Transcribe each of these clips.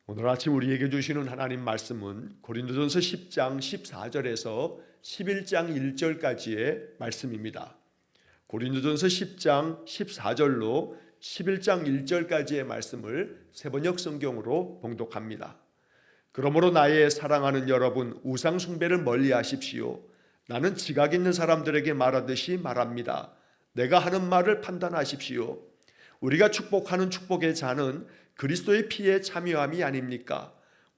오늘 아침 우리에게 주시는 하나님 말씀은 고린도전서 10장 14절에서 11장 1절까지의 말씀입니다. 고린도전서 10장 14절로 11장 1절까지의 말씀을 세번역 성경으로 봉독합니다. 그러므로 나의 사랑하는 여러분, 우상 숭배를 멀리 하십시오. 나는 지각 있는 사람들에게 말하듯이 말합니다. 내가 하는 말을 판단하십시오. 우리가 축복하는 축복의 잔은 그리스도의 피에 참여함이 아닙니까?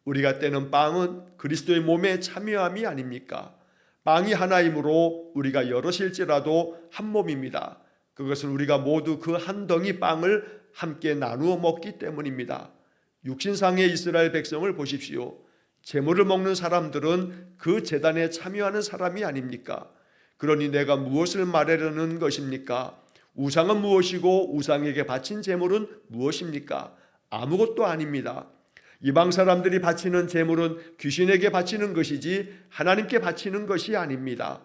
우리가 떼는 빵은 그리스도의 몸에 참여함이 아닙니까? 빵이 하나이므로 우리가 여럿일지라도 한 몸입니다. 그것은 우리가 모두 그 한 덩이 빵을 함께 나누어 먹기 때문입니다. 육신상의 이스라엘 백성을 보십시오. 제물을 먹는 사람들은 그 제단에 참여하는 사람이 아닙니까? 그러니 내가 무엇을 말하려는 것입니까? 우상은 무엇이고 우상에게 바친 제물은 무엇입니까? 아무것도 아닙니다. 이방 사람들이 바치는 제물은 귀신에게 바치는 것이지 하나님께 바치는 것이 아닙니다.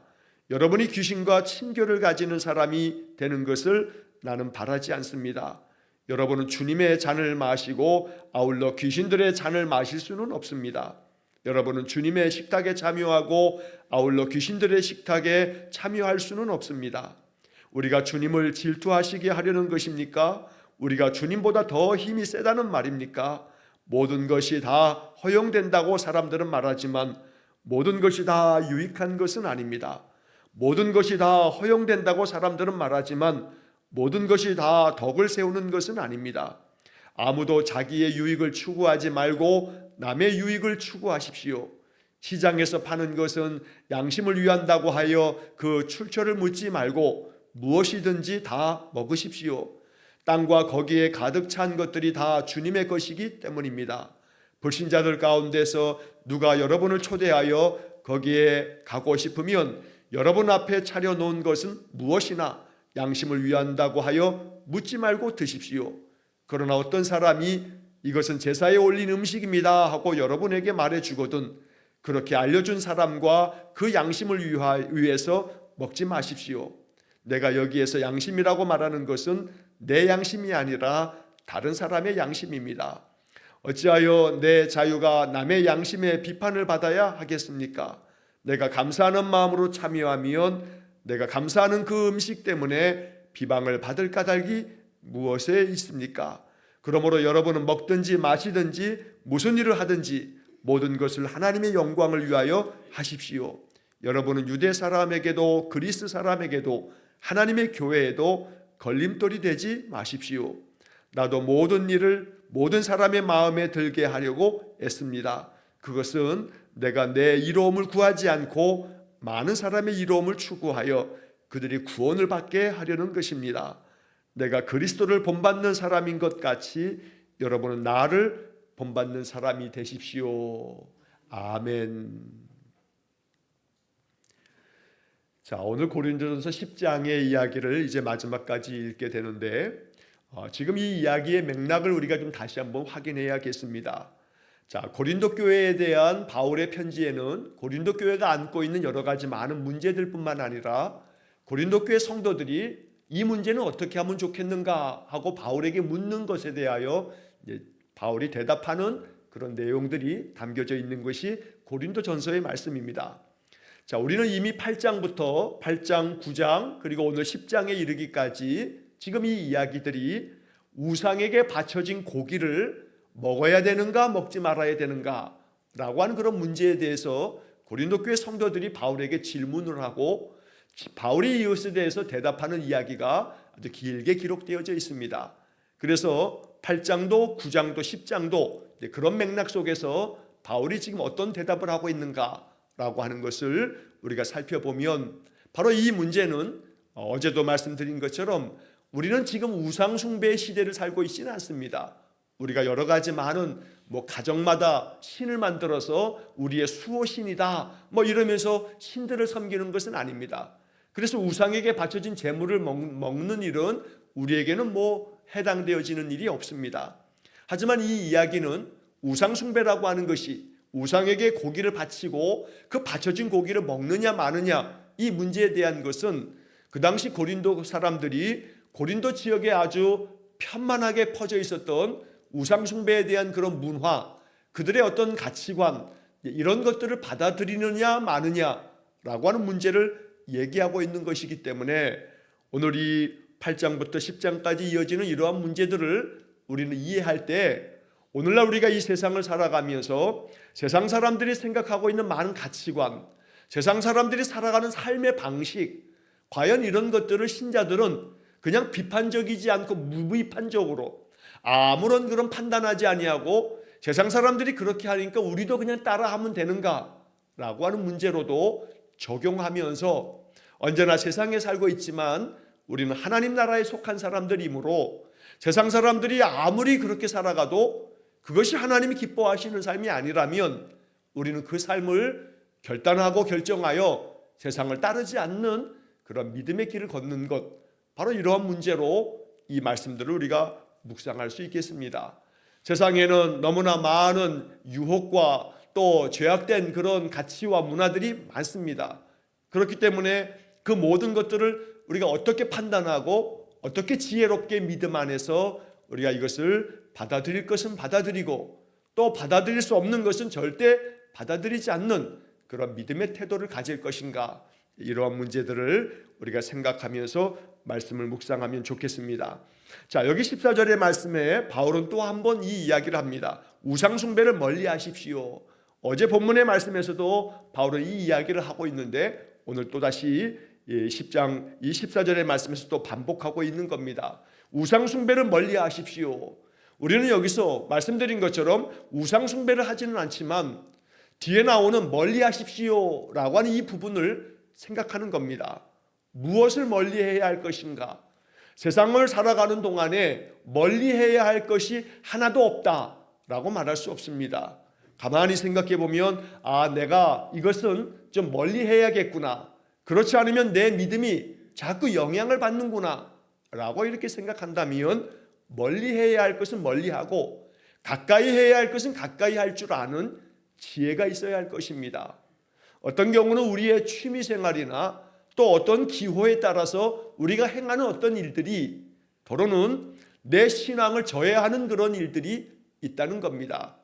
여러분이 귀신과 친교를 가지는 사람이 되는 것을 나는 바라지 않습니다. 여러분은 주님의 잔을 마시고 아울러 귀신들의 잔을 마실 수는 없습니다. 여러분은 주님의 식탁에 참여하고 아울러 귀신들의 식탁에 참여할 수는 없습니다. 우리가 주님을 질투하시게 하려는 것입니까? 우리가 주님보다 더 힘이 세다는 말입니까? 모든 것이 다 허용된다고 사람들은 말하지만 모든 것이 다 유익한 것은 아닙니다. 모든 것이 다 허용된다고 사람들은 말하지만 모든 것이 다 덕을 세우는 것은 아닙니다. 아무도 자기의 유익을 추구하지 말고 남의 유익을 추구하십시오. 시장에서 파는 것은 양심을 위한다고 하여 그 출처를 묻지 말고 무엇이든지 다 먹으십시오. 땅과 거기에 가득 찬 것들이 다 주님의 것이기 때문입니다. 불신자들 가운데서 누가 여러분을 초대하여 거기에 가고 싶으면 여러분 앞에 차려놓은 것은 무엇이나 양심을 위한다고 하여 묻지 말고 드십시오. 그러나 어떤 사람이 이것은 제사에 올린 음식입니다 하고 여러분에게 말해주거든 그렇게 알려준 사람과 그 양심을 위해서 먹지 마십시오. 내가 여기에서 양심이라고 말하는 것은 내 양심이 아니라 다른 사람의 양심입니다. 어찌하여 내 자유가 남의 양심의 비판을 받아야 하겠습니까? 내가 감사하는 마음으로 참여하면 내가 감사하는 그 음식 때문에 비방을 받을 까닭이 무엇에 있습니까? 그러므로 여러분은 먹든지 마시든지 무슨 일을 하든지 모든 것을 하나님의 영광을 위하여 하십시오. 여러분은 유대 사람에게도 그리스 사람에게도 하나님의 교회에도 걸림돌이 되지 마십시오. 나도 모든 일을 모든 사람의 마음에 들게 하려고 애씁니다. 그것은 내가 내 이로움을 구하지 않고 많은 사람의 이로움을 추구하여 그들이 구원을 받게 하려는 것입니다. 내가 그리스도를 본받는 사람인 것 같이 여러분은 나를 본받는 사람이 되십시오. 아멘. 자, 오늘 고린도전서 10장의 이야기를 이제 마지막까지 읽게 되는데 지금 이 이야기의 맥락을 우리가 좀 다시 한번 확인해야겠습니다. 자, 고린도 교회에 대한 바울의 편지에는 고린도 교회가 안고 있는 여러 가지 많은 문제들뿐만 아니라 고린도 교회 성도들이 이 문제는 어떻게 하면 좋겠는가 하고 바울에게 묻는 것에 대하여 바울이 대답하는 그런 내용들이 담겨져 있는 것이 고린도전서의 말씀입니다. 자, 우리는 이미 8장부터 8장, 9장 그리고 오늘 10장에 이르기까지 지금 이 이야기들이 우상에게 바쳐진 고기를 먹어야 되는가 먹지 말아야 되는가 라고 하는 그런 문제에 대해서 고린도 교회 성도들이 바울에게 질문을 하고 바울이 이것에 대해서 대답하는 이야기가 아주 길게 기록되어져 있습니다. 그래서 8장도 9장도 10장도 그런 맥락 속에서 바울이 지금 어떤 대답을 하고 있는가 라고 하는 것을 우리가 살펴보면 바로 이 문제는 어제도 말씀드린 것처럼 우리는 지금 우상 숭배의 시대를 살고 있지는 않습니다. 우리가 여러 가지 많은 가정마다 신을 만들어서 우리의 수호신이다 이러면서 신들을 섬기는 것은 아닙니다. 그래서 우상에게 바쳐진 제물을 먹는 일은 우리에게는 해당되어지는 일이 없습니다. 하지만 이 이야기는 우상 숭배라고 하는 것이 우상에게 고기를 바치고 그 바쳐진 고기를 먹느냐 마느냐 이 문제에 대한 것은 그 당시 고린도 사람들이 고린도 지역에 아주 편만하게 퍼져 있었던 우상 숭배에 대한 그런 문화, 그들의 어떤 가치관 이런 것들을 받아들이느냐 마느냐라고 하는 문제를 얘기하고 있는 것이기 때문에 오늘 이 8장부터 10장까지 이어지는 이러한 문제들을 우리는 이해할 때 오늘날 우리가 이 세상을 살아가면서 세상 사람들이 생각하고 있는 많은 가치관, 세상 사람들이 살아가는 삶의 방식, 과연 이런 것들을 신자들은 그냥 비판적이지 않고 무비판적으로 아무런 그런 판단하지 아니하고 세상 사람들이 그렇게 하니까 우리도 그냥 따라하면 되는가 라고 하는 문제로도 적용하면서 언제나 세상에 살고 있지만 우리는 하나님 나라에 속한 사람들이므로 세상 사람들이 아무리 그렇게 살아가도 그것이 하나님이 기뻐하시는 삶이 아니라면 우리는 그 삶을 결단하고 결정하여 세상을 따르지 않는 그런 믿음의 길을 걷는 것, 바로 이러한 문제로 이 말씀들을 우리가 묵상할 수 있겠습니다. 세상에는 너무나 많은 유혹과 또 죄악된 그런 가치와 문화들이 많습니다. 그렇기 때문에 그 모든 것들을 우리가 어떻게 판단하고 어떻게 지혜롭게 믿음 안에서 우리가 이것을 받아들일 것은 받아들이고 또 받아들일 수 없는 것은 절대 받아들이지 않는 그런 믿음의 태도를 가질 것인가, 이러한 문제들을 우리가 생각하면서 말씀을 묵상하면 좋겠습니다. 자, 여기 14절의 말씀에 바울은 또 한 번 이 이야기를 합니다. 우상 숭배를 멀리 하십시오. 어제 본문의 말씀에서도 바울은 이 이야기를 하고 있는데 오늘 또다시 10장 14절의 말씀에서 또 반복하고 있는 겁니다. 우상 숭배를 멀리 하십시오. 우리는 여기서 말씀드린 것처럼 우상 숭배를 하지는 않지만 뒤에 나오는 멀리 하십시오 라고 하는 이 부분을 생각하는 겁니다. 무엇을 멀리 해야 할 것인가? 세상을 살아가는 동안에 멀리 해야 할 것이 하나도 없다라고 말할 수 없습니다. 가만히 생각해 보면 내가 이것은 좀 멀리 해야겠구나. 그렇지 않으면 내 믿음이 자꾸 영향을 받는구나 라고 이렇게 생각한다면 멀리 해야 할 것은 멀리하고 가까이 해야 할 것은 가까이 할 줄 아는 지혜가 있어야 할 것입니다. 어떤 경우는 우리의 취미생활이나 또 어떤 기호에 따라서 우리가 행하는 어떤 일들이 더러는 내 신앙을 저해하는 그런 일들이 있다는 겁니다.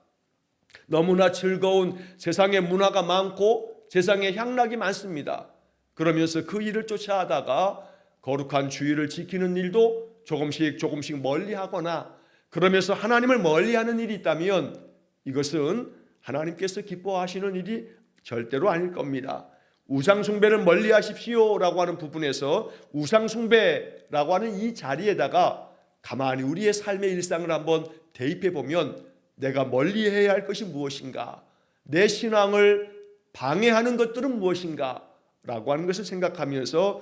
너무나 즐거운 세상의 문화가 많고 세상에 향락이 많습니다. 그러면서 그 일을 쫓아하다가 거룩한 주의를 지키는 일도 조금씩 멀리하거나 그러면서 하나님을 멀리하는 일이 있다면 이것은 하나님께서 기뻐하시는 일이 절대로 아닐 겁니다. 우상숭배를 멀리하십시오 라고 하는 부분에서 우상숭배라고 하는 이 자리에다가 가만히 우리의 삶의 일상을 한번 대입해 보면 내가 멀리해야 할 것이 무엇인가, 내 신앙을 방해하는 것들은 무엇인가 라고 하는 것을 생각하면서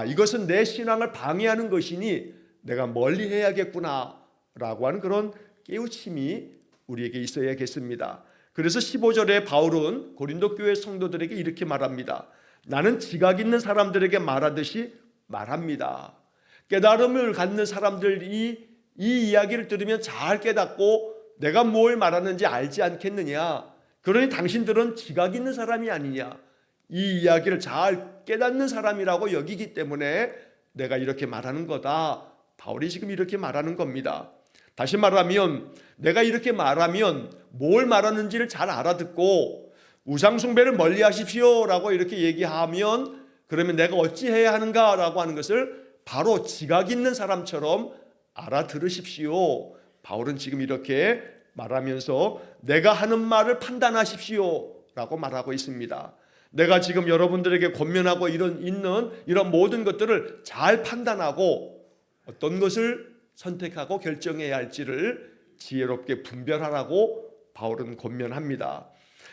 이것은 내 신앙을 방해하는 것이니 내가 멀리해야겠구나 라고 하는 그런 깨우침이 우리에게 있어야겠습니다. 그래서 15절에 바울은 고린도 교회 성도들에게 이렇게 말합니다. 나는 지각 있는 사람들에게 말하듯이 말합니다. 깨달음을 갖는 사람들이 이 이야기를 들으면 잘 깨닫고 내가 뭘 말하는지 알지 않겠느냐. 그러니 당신들은 지각 있는 사람이 아니냐. 이 이야기를 잘 깨닫는 사람이라고 여기기 때문에 내가 이렇게 말하는 거다. 바울이 지금 이렇게 말하는 겁니다. 다시 말하면 내가 이렇게 말하면 뭘 말하는지를 잘 알아듣고 우상숭배를 멀리하십시오 라고 이렇게 얘기하면 그러면 내가 어찌해야 하는가 라고 하는 것을 바로 지각 있는 사람처럼 알아들으십시오. 바울은 지금 이렇게 말하면서 내가 하는 말을 판단하십시오 라고 말하고 있습니다. 내가 지금 여러분들에게 권면하고 있는 이런 모든 것들을 잘 판단하고 어떤 것을 선택하고 결정해야 할지를 지혜롭게 분별하라고 바울은 권면합니다.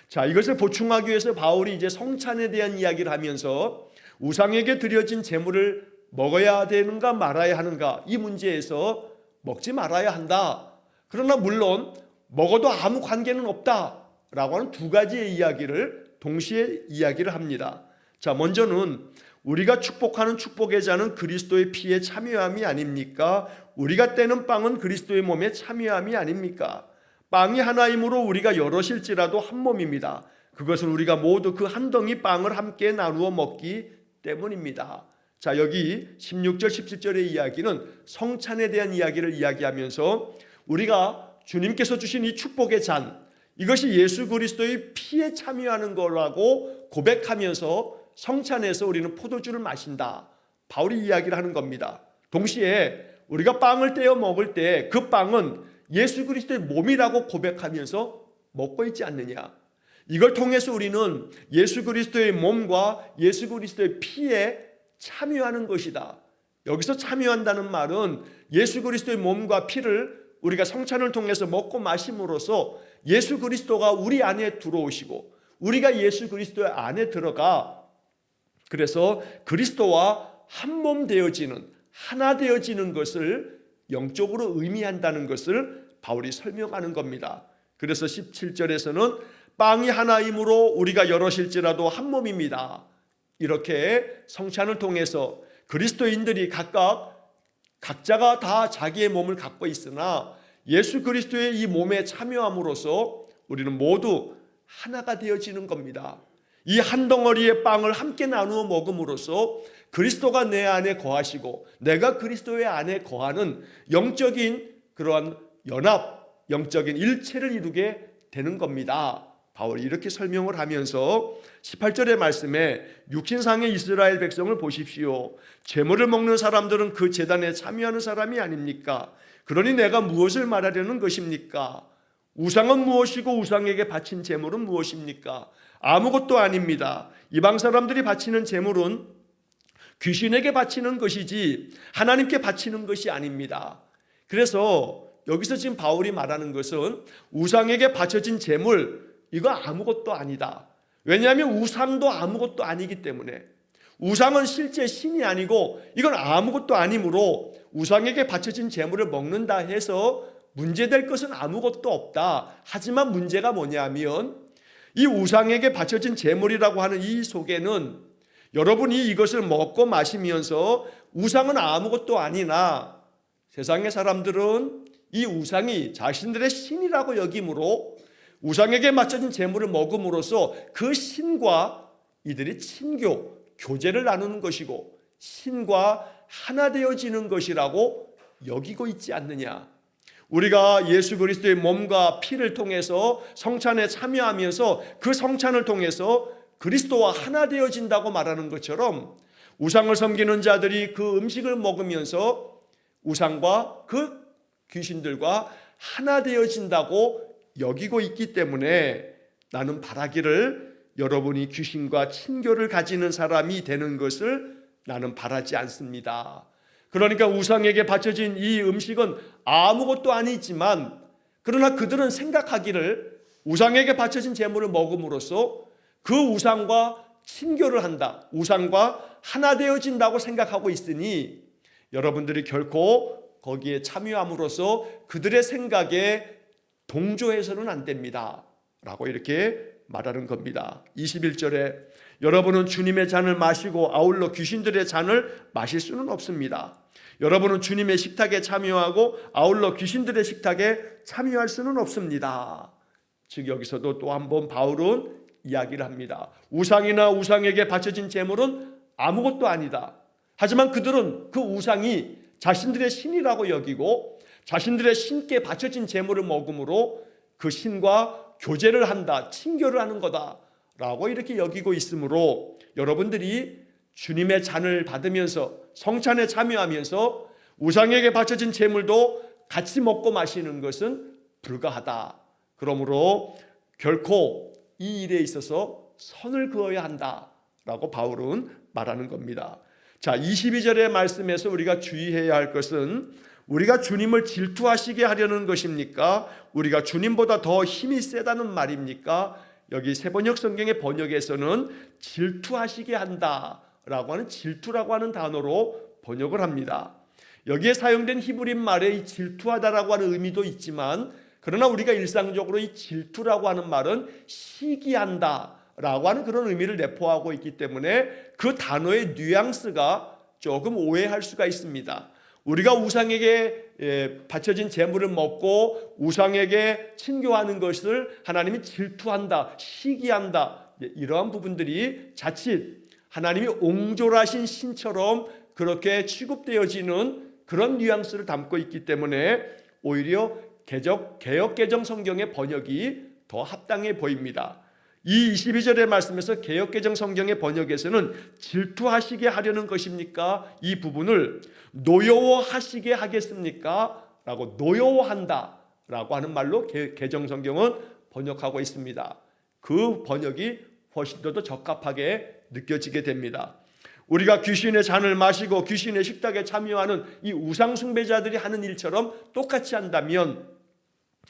자, 이것을 보충하기 위해서 바울이 이제 성찬에 대한 이야기를 하면서 우상에게 드려진 제물을 먹어야 되는가 말아야 하는가 이 문제에서 먹지 말아야 한다. 그러나 물론 먹어도 아무 관계는 없다라고 하는 두 가지의 이야기를 동시에 이야기를 합니다. 자, 먼저는 우리가 축복하는 축복의 잔은 그리스도의 피에 참여함이 아닙니까? 우리가 떼는 빵은 그리스도의 몸에 참여함이 아닙니까? 빵이 하나이므로 우리가 여럿일지라도 한 몸입니다. 그것은 우리가 모두 그 한 덩이 빵을 함께 나누어 먹기 때문입니다. 자, 여기 16절 17절의 이야기는 성찬에 대한 이야기를 이야기하면서 우리가 주님께서 주신 이 축복의 잔, 이것이 예수 그리스도의 피에 참여하는 거라고 고백하면서 성찬에서 우리는 포도주를 마신다. 바울이 이야기를 하는 겁니다. 동시에 우리가 빵을 떼어 먹을 때 그 빵은 예수 그리스도의 몸이라고 고백하면서 먹고 있지 않느냐. 이걸 통해서 우리는 예수 그리스도의 몸과 예수 그리스도의 피에 참여하는 것이다. 여기서 참여한다는 말은 예수 그리스도의 몸과 피를 우리가 성찬을 통해서 먹고 마심으로써 예수 그리스도가 우리 안에 들어오시고 우리가 예수 그리스도 안에 들어가 그래서 그리스도와 한 몸 되어지는 하나 되어지는 것을 영적으로 의미한다는 것을 바울이 설명하는 겁니다. 그래서 17절에서는 빵이 하나이므로 우리가 여럿일지라도 한 몸입니다. 이렇게 성찬을 통해서 그리스도인들이 각자가 다 자기의 몸을 갖고 있으나 예수 그리스도의 이 몸에 참여함으로써 우리는 모두 하나가 되어지는 겁니다. 이 한 덩어리의 빵을 함께 나누어 먹음으로써 그리스도가 내 안에 거하시고 내가 그리스도의 안에 거하는 영적인 그러한 연합, 영적인 일체를 이루게 되는 겁니다. 바울이 이렇게 설명을 하면서 18절의 말씀에 육신상의 이스라엘 백성을 보십시오. 제물을 먹는 사람들은 그 제단에 참여하는 사람이 아닙니까? 그러니 내가 무엇을 말하려는 것입니까? 우상은 무엇이고 우상에게 바친 제물은 무엇입니까? 아무것도 아닙니다. 이방 사람들이 바치는 제물은 귀신에게 바치는 것이지 하나님께 바치는 것이 아닙니다. 그래서 여기서 지금 바울이 말하는 것은 우상에게 바쳐진 제물 이거 아무것도 아니다. 왜냐하면 우상도 아무것도 아니기 때문에 우상은 실제 신이 아니고 이건 아무것도 아니므로 우상에게 바쳐진 제물을 먹는다 해서 문제될 것은 아무것도 없다. 하지만 문제가 뭐냐면 이 우상에게 바쳐진 제물이라고 하는 이 속에는 여러분이 이것을 먹고 마시면서 우상은 아무것도 아니나 세상의 사람들은 이 우상이 자신들의 신이라고 여기므로 우상에게 바쳐진 제물을 먹음으로써 그 신과 이들이 친교, 교제를 나누는 것이고 신과 하나 되어지는 것이라고 여기고 있지 않느냐. 우리가 예수 그리스도의 몸과 피를 통해서 성찬에 참여하면서 그 성찬을 통해서 그리스도와 하나 되어진다고 말하는 것처럼 우상을 섬기는 자들이 그 음식을 먹으면서 우상과 그 귀신들과 하나 되어진다고 여기고 있기 때문에 나는 바라기를 여러분이 귀신과 친교를 가지는 사람이 되는 것을 나는 바라지 않습니다. 그러니까 우상에게 바쳐진 이 음식은 아무것도 아니지만 그러나 그들은 생각하기를 우상에게 바쳐진 제물을 먹음으로써 그 우상과 친교를 한다. 우상과 하나 되어진다고 생각하고 있으니 여러분들이 결코 거기에 참여함으로써 그들의 생각에 동조해서는 안 됩니다. 라고 이렇게 말하는 겁니다. 21절에 여러분은 주님의 잔을 마시고 아울러 귀신들의 잔을 마실 수는 없습니다. 여러분은 주님의 식탁에 참여하고 아울러 귀신들의 식탁에 참여할 수는 없습니다. 즉 여기서도 또 한 번 바울은 이야기를 합니다. 우상이나 우상에게 바쳐진 제물은 아무것도 아니다. 하지만 그들은 그 우상이 자신들의 신이라고 여기고 자신들의 신께 바쳐진 제물을 먹음으로 그 신과 교제를 한다, 친교를 하는 거다 라고 이렇게 여기고 있으므로 여러분들이 주님의 잔을 받으면서 성찬에 참여하면서 우상에게 바쳐진 제물도 같이 먹고 마시는 것은 불가하다. 그러므로 결코 이 일에 있어서 선을 그어야 한다라고 바울은 말하는 겁니다. 자, 22절의 말씀에서 우리가 주의해야 할 것은 우리가 주님을 질투하시게 하려는 것입니까? 우리가 주님보다 더 힘이 세다는 말입니까? 여기 세번역 성경의 번역에서는 질투하시게 한다라고 하는 질투라고 하는 단어로 번역을 합니다. 여기에 사용된 히브리 말에 이 질투하다라고 하는 의미도 있지만 그러나 우리가 일상적으로 이 질투라고 하는 말은 시기한다 라고 하는 그런 의미를 내포하고 있기 때문에 그 단어의 뉘앙스가 조금 오해할 수가 있습니다. 우리가 우상에게 바쳐진 제물을 먹고 우상에게 친교하는 것을 하나님이 질투한다, 시기한다, 이러한 부분들이 자칫 하나님이 옹졸하신 신처럼 그렇게 취급되어지는 그런 뉘앙스를 담고 있기 때문에 오히려 개역 개정 성경의 번역이 더 합당해 보입니다. 이 22절의 말씀에서 개역개정 성경의 번역에서는 질투하시게 하려는 것입니까? 이 부분을 노여워하시게 하겠습니까? 라고 노여워한다 라고 하는 말로 개정 성경은 번역하고 있습니다. 그 번역이 훨씬 더 적합하게 느껴지게 됩니다. 우리가 귀신의 잔을 마시고 귀신의 식탁에 참여하는 이 우상 숭배자들이 하는 일처럼 똑같이 한다면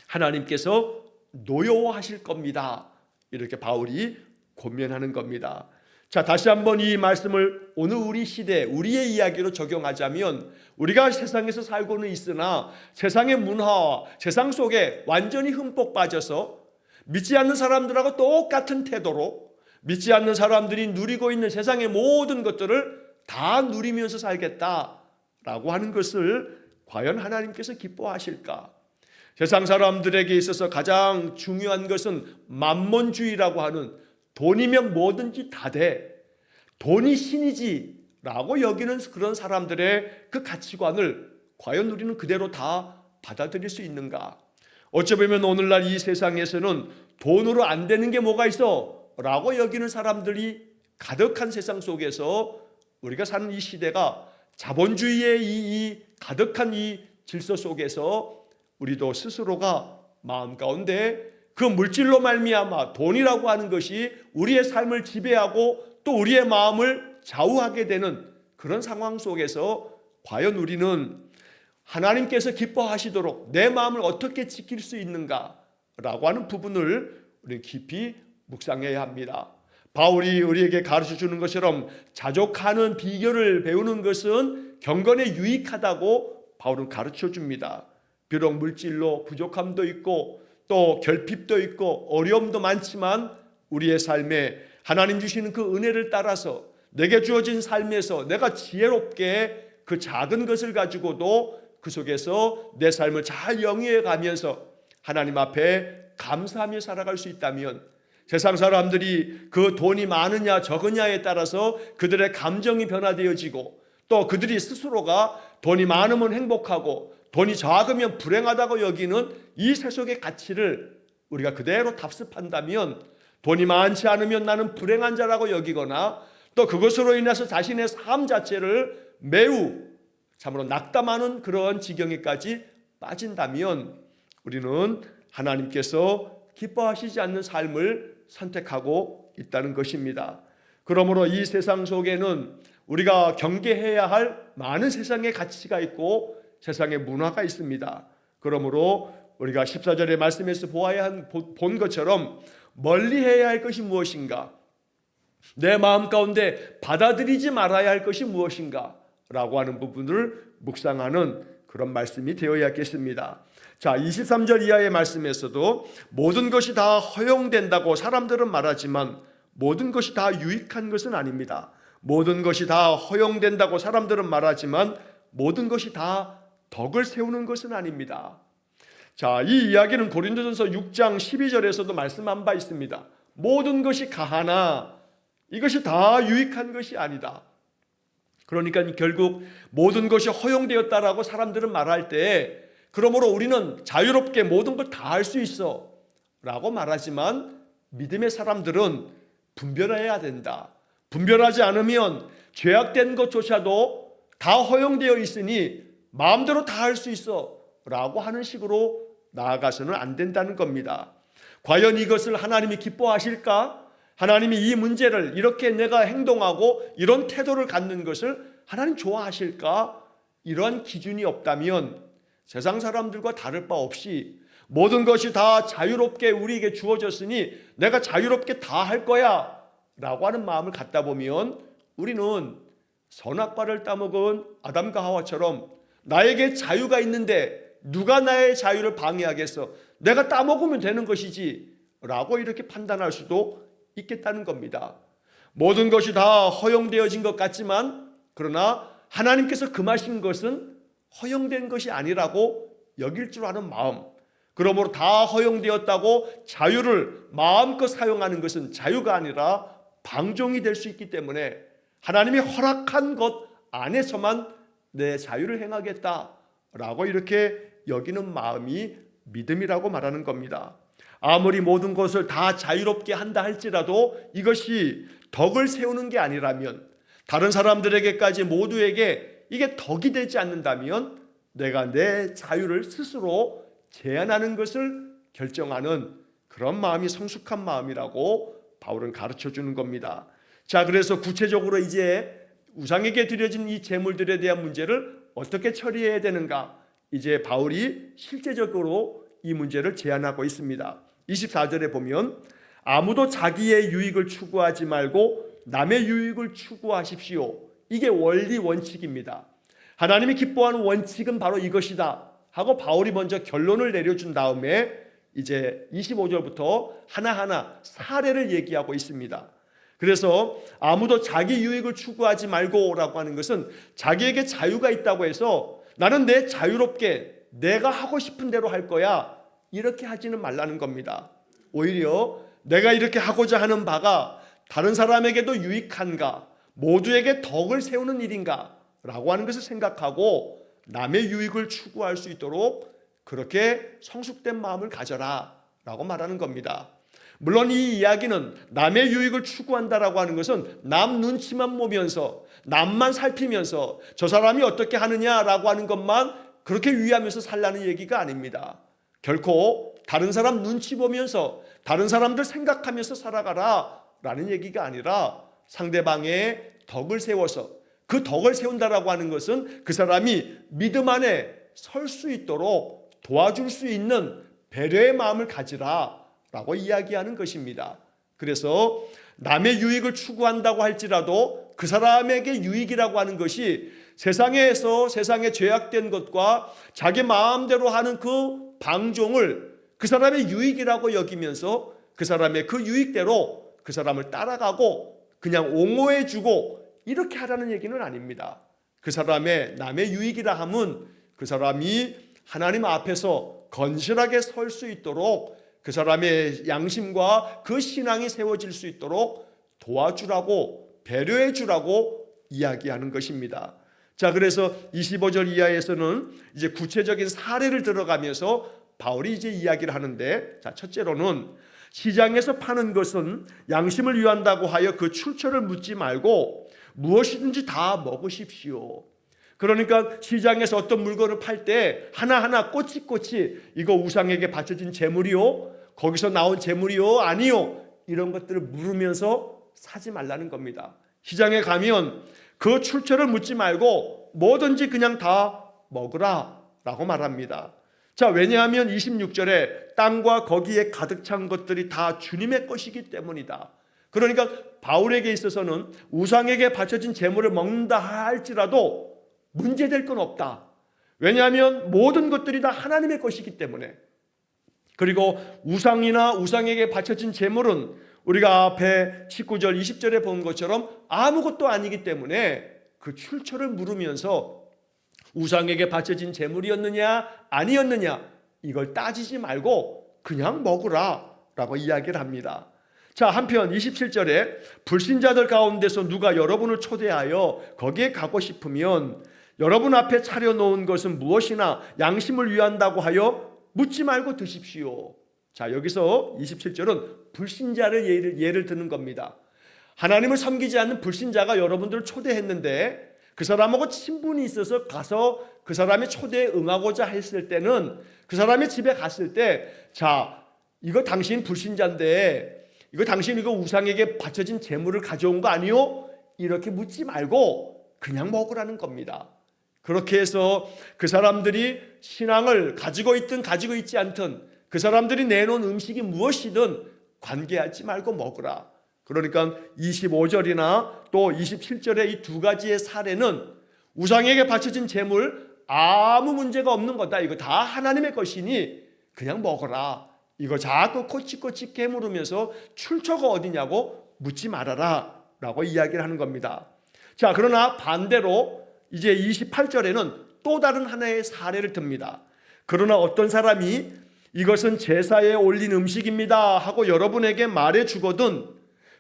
하나님께서 노여워하실 겁니다. 이렇게 바울이 권면하는 겁니다. 자, 다시 한번 이 말씀을 오늘 우리 시대, 우리의 이야기로 적용하자면 우리가 세상에서 살고는 있으나 세상의 문화와 세상 속에 완전히 흠뻑 빠져서 믿지 않는 사람들하고 똑같은 태도로 믿지 않는 사람들이 누리고 있는 세상의 모든 것들을 다 누리면서 살겠다라고 하는 것을 과연 하나님께서 기뻐하실까? 세상 사람들에게 있어서 가장 중요한 것은 만몬주의라고 하는 돈이면 뭐든지 다 돼, 돈이 신이지 라고 여기는 그런 사람들의 그 가치관을 과연 우리는 그대로 다 받아들일 수 있는가? 어찌 보면 오늘날 이 세상에서는 돈으로 안 되는 게 뭐가 있어? 라고 여기는 사람들이 가득한 세상 속에서 우리가 사는 이 시대가 자본주의의 이 가득한 이 질서 속에서 우리도 스스로가 마음 가운데 그 물질로 말미암아 돈이라고 하는 것이 우리의 삶을 지배하고 또 우리의 마음을 좌우하게 되는 그런 상황 속에서 과연 우리는 하나님께서 기뻐하시도록 내 마음을 어떻게 지킬 수 있는가라고 하는 부분을 우리는 깊이 묵상해야 합니다. 바울이 우리에게 가르쳐 주는 것처럼 자족하는 비결을 배우는 것은 경건에 유익하다고 바울은 가르쳐 줍니다. 비록 물질로 부족함도 있고 또 결핍도 있고 어려움도 많지만 우리의 삶에 하나님 주시는 그 은혜를 따라서 내게 주어진 삶에서 내가 지혜롭게 그 작은 것을 가지고도 그 속에서 내 삶을 잘 영위해 가면서 하나님 앞에 감사하며 살아갈 수 있다면 세상 사람들이 그 돈이 많으냐 적으냐에 따라서 그들의 감정이 변화되어지고 또 그들이 스스로가 돈이 많으면 행복하고 돈이 적으면 불행하다고 여기는 이 세속의 가치를 우리가 그대로 답습한다면 돈이 많지 않으면 나는 불행한 자라고 여기거나 또 그것으로 인해서 자신의 삶 자체를 매우 참으로 낙담하는 그런 지경에까지 빠진다면 우리는 하나님께서 기뻐하시지 않는 삶을 선택하고 있다는 것입니다. 그러므로 이 세상 속에는 우리가 경계해야 할 많은 세상의 가치가 있고 세상의 문화가 있습니다. 그러므로 우리가 14절의 말씀에서 본 것처럼 멀리해야 할 것이 무엇인가, 내 마음 가운데 받아들이지 말아야 할 것이 무엇인가 라고 하는 부분을 묵상하는 그런 말씀이 되어야겠습니다. 자, 23절 이하의 말씀에서도 모든 것이 다 허용된다고 사람들은 말하지만 모든 것이 다 유익한 것은 아닙니다. 모든 것이 다 허용된다고 사람들은 말하지만 모든 것이 다 덕을 세우는 것은 아닙니다. 자, 이 이야기는 고린도전서 6장 12절에서도 말씀한 바 있습니다. 모든 것이 가하나 이것이 다 유익한 것이 아니다. 그러니까 결국 모든 것이 허용되었다라고 사람들은 말할 때 그러므로 우리는 자유롭게 모든 걸 다 할 수 있어 라고 말하지만 믿음의 사람들은 분별해야 된다. 분별하지 않으면 죄악된 것조차도 다 허용되어 있으니 마음대로 다 할 수 있어 라고 하는 식으로 나아가서는 안 된다는 겁니다. 과연 이것을 하나님이 기뻐하실까? 하나님이 이 문제를 이렇게 내가 행동하고 이런 태도를 갖는 것을 하나님 좋아하실까? 이러한 기준이 없다면 세상 사람들과 다를 바 없이 모든 것이 다 자유롭게 우리에게 주어졌으니 내가 자유롭게 다 할 거야 라고 하는 마음을 갖다 보면 우리는 선악과를 따먹은 아담과 하와처럼 나에게 자유가 있는데 누가 나의 자유를 방해하겠어? 내가 따먹으면 되는 것이지 라고 이렇게 판단할 수도 있겠다는 겁니다. 모든 것이 다 허용되어진 것 같지만 그러나 하나님께서 금하신 것은 허용된 것이 아니라고 여길 줄 아는 마음, 그러므로 다 허용되었다고 자유를 마음껏 사용하는 것은 자유가 아니라 방종이 될 수 있기 때문에 하나님이 허락한 것 안에서만 내 자유를 행하겠다라고 이렇게 여기는 마음이 믿음이라고 말하는 겁니다. 아무리 모든 것을 다 자유롭게 한다 할지라도 이것이 덕을 세우는 게 아니라면, 다른 사람들에게까지 모두에게 이게 덕이 되지 않는다면 내가 내 자유를 스스로 제한하는 것을 결정하는 그런 마음이 성숙한 마음이라고 바울은 가르쳐 주는 겁니다. 자, 그래서 구체적으로 이제 우상에게 드려진 이 제물들에 대한 문제를 어떻게 처리해야 되는가, 이제 바울이 실제적으로 이 문제를 제안하고 있습니다. 24절에 보면 아무도 자기의 유익을 추구하지 말고 남의 유익을 추구하십시오. 이게 원리 원칙입니다. 하나님이 기뻐하는 원칙은 바로 이것이다 하고 바울이 먼저 결론을 내려준 다음에 이제 25절부터 하나하나 사례를 얘기하고 있습니다. 그래서 아무도 자기 유익을 추구하지 말고 라고 하는 것은 자기에게 자유가 있다고 해서 나는 내 자유롭게 내가 하고 싶은 대로 할 거야, 이렇게 하지는 말라는 겁니다. 오히려 내가 이렇게 하고자 하는 바가 다른 사람에게도 유익한가, 모두에게 덕을 세우는 일인가 라고 하는 것을 생각하고 남의 유익을 추구할 수 있도록 그렇게 성숙된 마음을 가져라 라고 말하는 겁니다. 물론 이 이야기는 남의 유익을 추구한다라고 하는 것은 남 눈치만 보면서 남만 살피면서 저 사람이 어떻게 하느냐라고 하는 것만 그렇게 위하면서 살라는 얘기가 아닙니다. 결코 다른 사람 눈치 보면서 다른 사람들 생각하면서 살아가라 라는 얘기가 아니라 상대방의 덕을 세워서, 그 덕을 세운다라고 하는 것은 그 사람이 믿음 안에 설 수 있도록 도와줄 수 있는 배려의 마음을 가지라 라고 이야기하는 것입니다. 그래서 남의 유익을 추구한다고 할지라도 그 사람에게 유익이라고 하는 것이 세상에서 세상에 죄악된 것과 자기 마음대로 하는 그 방종을 그 사람의 유익이라고 여기면서 그 사람의 그 유익대로 그 사람을 따라가고 그냥 옹호해주고 이렇게 하라는 얘기는 아닙니다. 그 사람의 남의 유익이라 함은 그 사람이 하나님 앞에서 건실하게 설 수 있도록 그 사람의 양심과 그 신앙이 세워질 수 있도록 도와주라고, 배려해 주라고 이야기하는 것입니다. 자, 그래서 25절 이하에서는 이제 구체적인 사례를 들어가면서 바울이 이제 이야기를 하는데, 자, 첫째로는 시장에서 파는 것은 양심을 위한다고 하여 그 출처를 묻지 말고 무엇이든지 다 먹으십시오. 그러니까 시장에서 어떤 물건을 팔 때 하나하나 꼬치꼬치 이거 우상에게 바쳐진 제물이요? 거기서 나온 제물이요? 아니요? 이런 것들을 물으면서 사지 말라는 겁니다. 시장에 가면 그 출처를 묻지 말고 뭐든지 그냥 다 먹으라 라고 말합니다. 자, 왜냐하면 26절에 땅과 거기에 가득 찬 것들이 다 주님의 것이기 때문이다. 그러니까 바울에게 있어서는 우상에게 바쳐진 제물을 먹는다 할지라도 문제될 건 없다. 왜냐하면 모든 것들이 다 하나님의 것이기 때문에. 그리고 우상이나 우상에게 바쳐진 제물은 우리가 앞에 19절 20절에 본 것처럼 아무것도 아니기 때문에 그 출처를 물으면서 우상에게 바쳐진 제물이었느냐 아니었느냐 이걸 따지지 말고 그냥 먹으라 라고 이야기를 합니다. 자, 한편 27절에 불신자들 가운데서 누가 여러분을 초대하여 거기에 가고 싶으면 여러분 앞에 차려놓은 것은 무엇이나 양심을 위한다고 하여 묻지 말고 드십시오. 자, 여기서 27절은 불신자를 예를 드는 겁니다. 하나님을 섬기지 않는 불신자가 여러분들을 초대했는데 그 사람하고 친분이 있어서 가서 그 사람의 초대에 응하고자 했을 때는 그 사람의 집에 갔을 때, 자, 이거 당신 불신자인데 이거 당신 이거 우상에게 바쳐진 제물을 가져온 거 아니요? 이렇게 묻지 말고 그냥 먹으라는 겁니다. 그렇게 해서 그 사람들이 신앙을 가지고 있든 가지고 있지 않든 그 사람들이 내놓은 음식이 무엇이든 관계하지 말고 먹으라. 그러니까 25절이나 또 27절의 이 두 가지의 사례는 우상에게 바쳐진 제물 아무 문제가 없는 거다. 이거 다 하나님의 것이니 그냥 먹어라. 이거 자꾸 꼬치꼬치 깨물으면서 출처가 어디냐고 묻지 말아라 라고 이야기를 하는 겁니다. 자, 그러나 반대로 이제 28절에는 또 다른 하나의 사례를 듭니다. 그러나 어떤 사람이 이것은 제사에 올린 음식입니다 하고 여러분에게 말해주거든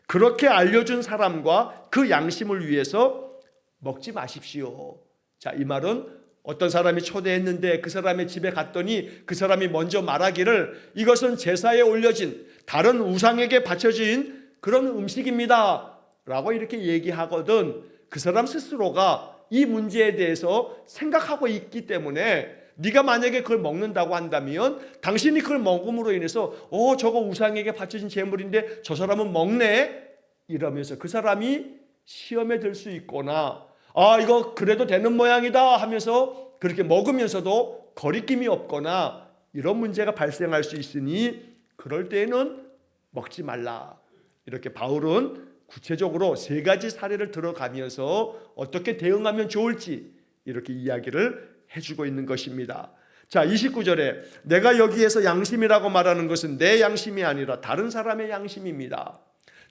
그렇게 알려준 사람과 그 양심을 위해서 먹지 마십시오. 자, 이 말은 어떤 사람이 초대했는데 그 사람의 집에 갔더니 그 사람이 먼저 말하기를 이것은 제사에 올려진 다른 우상에게 바쳐진 그런 음식입니다 라고 이렇게 얘기하거든 그 사람 스스로가 이 문제에 대해서 생각하고 있기 때문에 네가 만약에 그걸 먹는다고 한다면 당신이 그걸 먹음으로 인해서 저거 우상에게 바쳐진 제물인데 저 사람은 먹네 이러면서 그 사람이 시험에 들 수 있거나 이거 그래도 되는 모양이다 하면서 그렇게 먹으면서도 거리낌이 없거나 이런 문제가 발생할 수 있으니 그럴 때에는 먹지 말라. 이렇게 바울은 구체적으로 3가지 사례를 들어가면서 어떻게 대응하면 좋을지 이렇게 이야기를 해주고 있는 것입니다. 자, 29절에 내가 여기에서 양심이라고 말하는 것은 내 양심이 아니라 다른 사람의 양심입니다.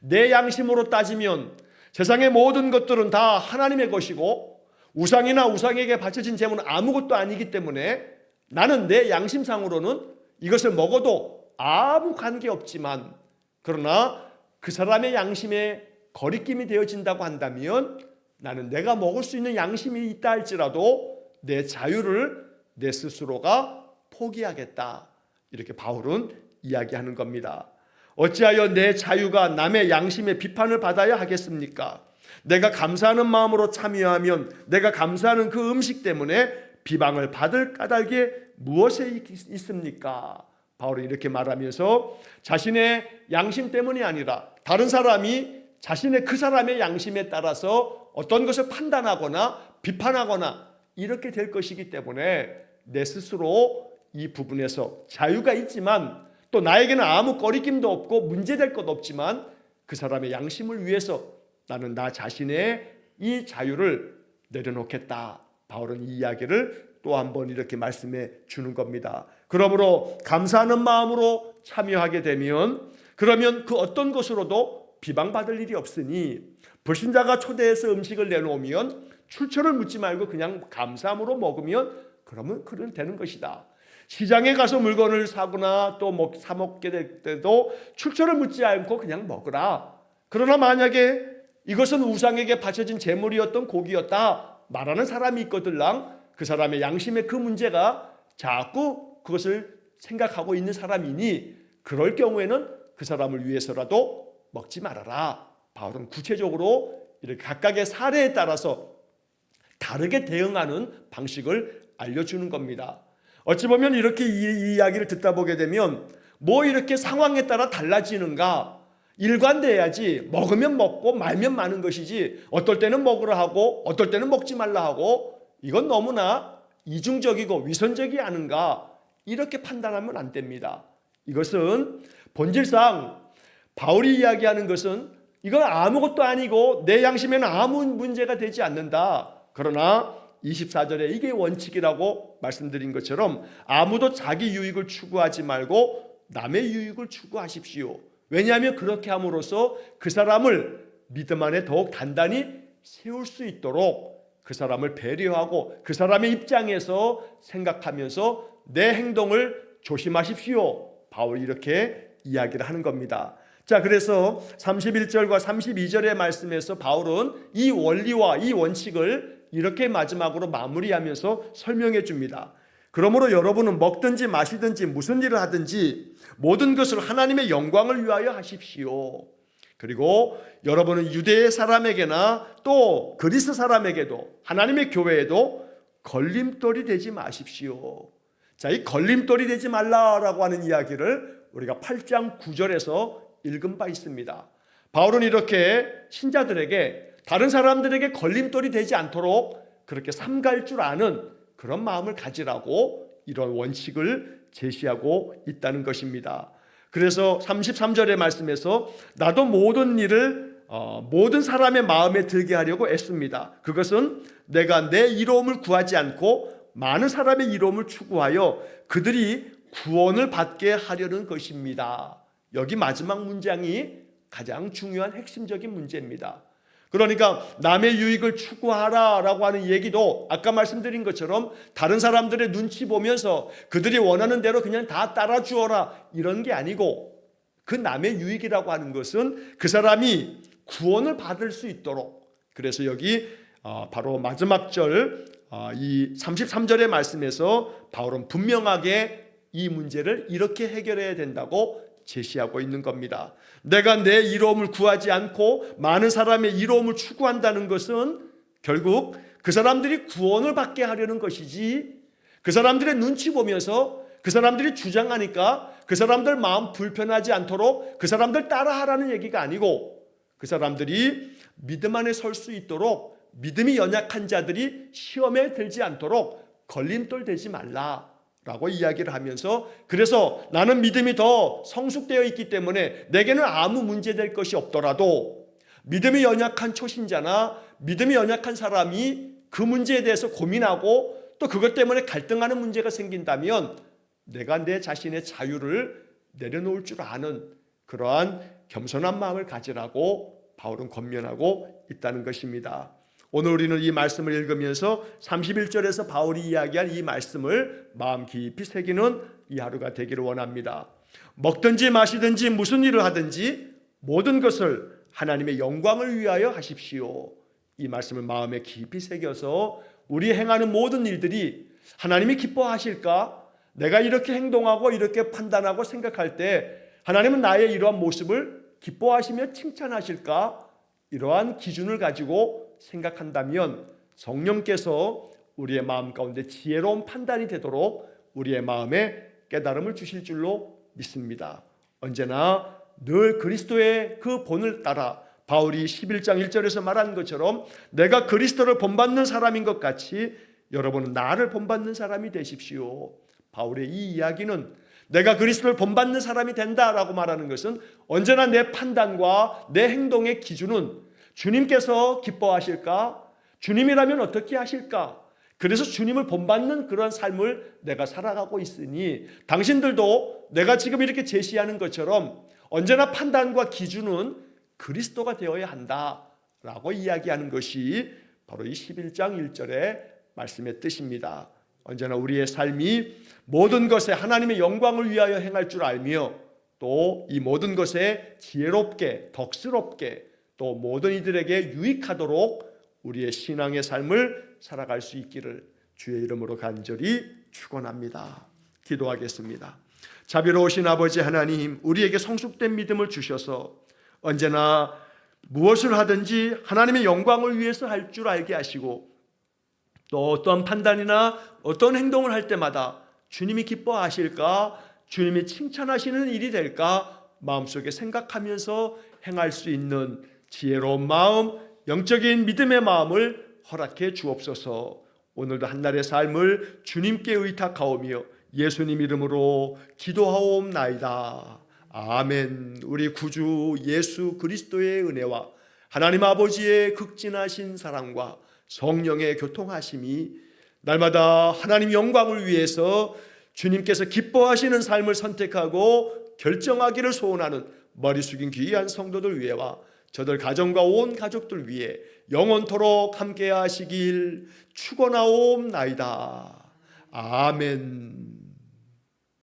내 양심으로 따지면 세상의 모든 것들은 다 하나님의 것이고 우상이나 우상에게 바쳐진 제물은 아무것도 아니기 때문에 나는 내 양심상으로는 이것을 먹어도 아무 관계없지만 그러나 그 사람의 양심에 거리낌이 되어진다고 한다면 나는 내가 먹을 수 있는 양심이 있다 할지라도 내 자유를 내 스스로가 포기하겠다. 이렇게 바울은 이야기하는 겁니다. 어찌하여 내 자유가 남의 양심의 비판을 받아야 하겠습니까? 내가 감사하는 마음으로 참여하면 내가 감사하는 그 음식 때문에 비방을 받을 까닭에 무엇에 있습니까? 바울은 이렇게 말하면서 자신의 양심 때문이 아니라 다른 사람이 자신의 그 사람의 양심에 따라서 어떤 것을 판단하거나 비판하거나 이렇게 될 것이기 때문에 내 스스로 이 부분에서 자유가 있지만 또 나에게는 아무 거리낌도 없고 문제될 것 없지만 그 사람의 양심을 위해서 나는 나 자신의 이 자유를 내려놓겠다. 바울은 이 이야기를 또 한 번 이렇게 말씀해 주는 겁니다. 그러므로 감사하는 마음으로 참여하게 되면 그러면 그 어떤 것으로도 비방받을 일이 없으니 불신자가 초대해서 음식을 내놓으면 출처를 묻지 말고 그냥 감사함으로 먹으면 그러면 그런 되는 것이다. 시장에 가서 물건을 사거나 또 사 먹게 될 때도 출처를 묻지 않고 그냥 먹으라. 그러나 만약에 이것은 우상에게 바쳐진 제물이었던 고기였다 말하는 사람이 있거들랑 그 사람의 양심의 그 문제가 자꾸 그것을 생각하고 있는 사람이니 그럴 경우에는 그 사람을 위해서라도 먹지 말아라. 바울은 구체적으로 이렇게 각각의 사례에 따라서 다르게 대응하는 방식을 알려주는 겁니다. 어찌 보면 이렇게 이 이야기를 듣다 보게 되면 뭐 이렇게 상황에 따라 달라지는가? 일관돼야지. 먹으면 먹고 말면 마는 것이지 어떨 때는 먹으라 하고 어떨 때는 먹지 말라 하고 이건 너무나 이중적이고 위선적이 아닌가 이렇게 판단하면 안 됩니다. 이것은 본질상 바울이 이야기하는 것은 이건 아무것도 아니고 내 양심에는 아무 문제가 되지 않는다. 그러나 24절에 이게 원칙이라고 말씀드린 것처럼 아무도 자기 유익을 추구하지 말고 남의 유익을 추구하십시오. 왜냐하면 그렇게 함으로써 그 사람을 믿음 안에 더욱 단단히 세울 수 있도록 그 사람을 배려하고 그 사람의 입장에서 생각하면서 내 행동을 조심하십시오. 바울이 이렇게 이야기를 하는 겁니다. 자, 그래서 31절과 32절의 말씀에서 바울은 이 원리와 이 원칙을 이렇게 마지막으로 마무리하면서 설명해 줍니다. 그러므로 여러분은 먹든지 마시든지 무슨 일을 하든지 모든 것을 하나님의 영광을 위하여 하십시오. 그리고 여러분은 유대 사람에게나 또 그리스 사람에게도 하나님의 교회에도 걸림돌이 되지 마십시오. 자, 이 걸림돌이 되지 말라라고 하는 이야기를 우리가 8장 9절에서 읽은 바 있습니다. 바울은 이렇게 신자들에게 다른 사람들에게 걸림돌이 되지 않도록 그렇게 삼갈 줄 아는 그런 마음을 가지라고 이런 원칙을 제시하고 있다는 것입니다. 그래서 33절의 말씀에서 나도 모든 일을 모든 사람의 마음에 들게 하려고 애씁니다. 그것은 내가 내 이로움을 구하지 않고 많은 사람의 이로움을 추구하여 그들이 구원을 받게 하려는 것입니다. 여기 마지막 문장이 가장 중요한 핵심적인 문제입니다. 그러니까 남의 유익을 추구하라라고 하는 얘기도 아까 말씀드린 것처럼 다른 사람들의 눈치 보면서 그들이 원하는 대로 그냥 다 따라주어라 이런 게 아니고 그 남의 유익이라고 하는 것은 그 사람이 구원을 받을 수 있도록 그래서 여기 바로 마지막 절 이 33절의 말씀에서 바울은 분명하게 이 문제를 이렇게 해결해야 된다고 제시하고 있는 겁니다. 내가 내 이로움을 구하지 않고 많은 사람의 이로움을 추구한다는 것은 결국 그 사람들이 구원을 받게 하려는 것이지, 그 사람들의 눈치 보면서 그 사람들이 주장하니까 그 사람들 마음 불편하지 않도록 그 사람들 따라하라는 얘기가 아니고, 그 사람들이 믿음 안에 설 수 있도록 믿음이 연약한 자들이 시험에 들지 않도록 걸림돌 되지 말라라고 이야기를 하면서, 그래서 나는 믿음이 더 성숙되어 있기 때문에 내게는 아무 문제될 것이 없더라도 믿음이 연약한 초신자나 믿음이 연약한 사람이 그 문제에 대해서 고민하고 또 그것 때문에 갈등하는 문제가 생긴다면 내가 내 자신의 자유를 내려놓을 줄 아는 그러한 겸손한 마음을 가지라고 바울은 권면하고 있다는 것입니다. 오늘 우리는 이 말씀을 읽으면서 31절에서 바울이 이야기한 이 말씀을 마음 깊이 새기는 이 하루가 되기를 원합니다. 먹든지 마시든지 무슨 일을 하든지 모든 것을 하나님의 영광을 위하여 하십시오. 이 말씀을 마음에 깊이 새겨서 우리 행하는 모든 일들이 하나님이 기뻐하실까? 내가 이렇게 행동하고 이렇게 판단하고 생각할 때 하나님은 나의 이러한 모습을 기뻐하시며 칭찬하실까? 이러한 기준을 가지고 생각한다면 성령께서 우리의 마음 가운데 지혜로운 판단이 되도록 우리의 마음에 깨달음을 주실 줄로 믿습니다. 언제나 늘 그리스도의 그 본을 따라 바울이 11장 1절에서 말한 것처럼 내가 그리스도를 본받는 사람인 것 같이 여러분은 나를 본받는 사람이 되십시오. 바울의 이 이야기는 내가 그리스도를 본받는 사람이 된다라고 말하는 것은 언제나 내 판단과 내 행동의 기준은 주님께서 기뻐하실까? 주님이라면 어떻게 하실까? 그래서 주님을 본받는 그런 삶을 내가 살아가고 있으니 당신들도 내가 지금 이렇게 제시하는 것처럼 언제나 판단과 기준은 그리스도가 되어야 한다라고 이야기하는 것이 바로 이 11장 1절의 말씀의 뜻입니다. 언제나 우리의 삶이 모든 것에 하나님의 영광을 위하여 행할 줄 알며 또 이 모든 것에 지혜롭게 덕스럽게 또 모든 이들에게 유익하도록 우리의 신앙의 삶을 살아갈 수 있기를 주의 이름으로 간절히 축원합니다. 기도하겠습니다. 자비로우신 아버지 하나님, 우리에게 성숙된 믿음을 주셔서 언제나 무엇을 하든지 하나님의 영광을 위해서 할 줄 알게 하시고 또 어떤 판단이나 어떤 행동을 할 때마다 주님이 기뻐하실까? 주님이 칭찬하시는 일이 될까? 마음속에 생각하면서 행할 수 있는 지혜로운 마음, 영적인 믿음의 마음을 허락해 주옵소서. 오늘도 한날의 삶을 주님께 의탁하오며 예수님 이름으로 기도하옵나이다. 아멘. 우리 구주 예수 그리스도의 은혜와 하나님 아버지의 극진하신 사랑과 성령의 교통하심이 날마다 하나님 영광을 위해서 주님께서 기뻐하시는 삶을 선택하고 결정하기를 소원하는 머리 숙인 귀한 성도들 위해와 저들 가정과 온 가족들 위해 영원토록 함께 하시길 축원하옵나이다. 아멘.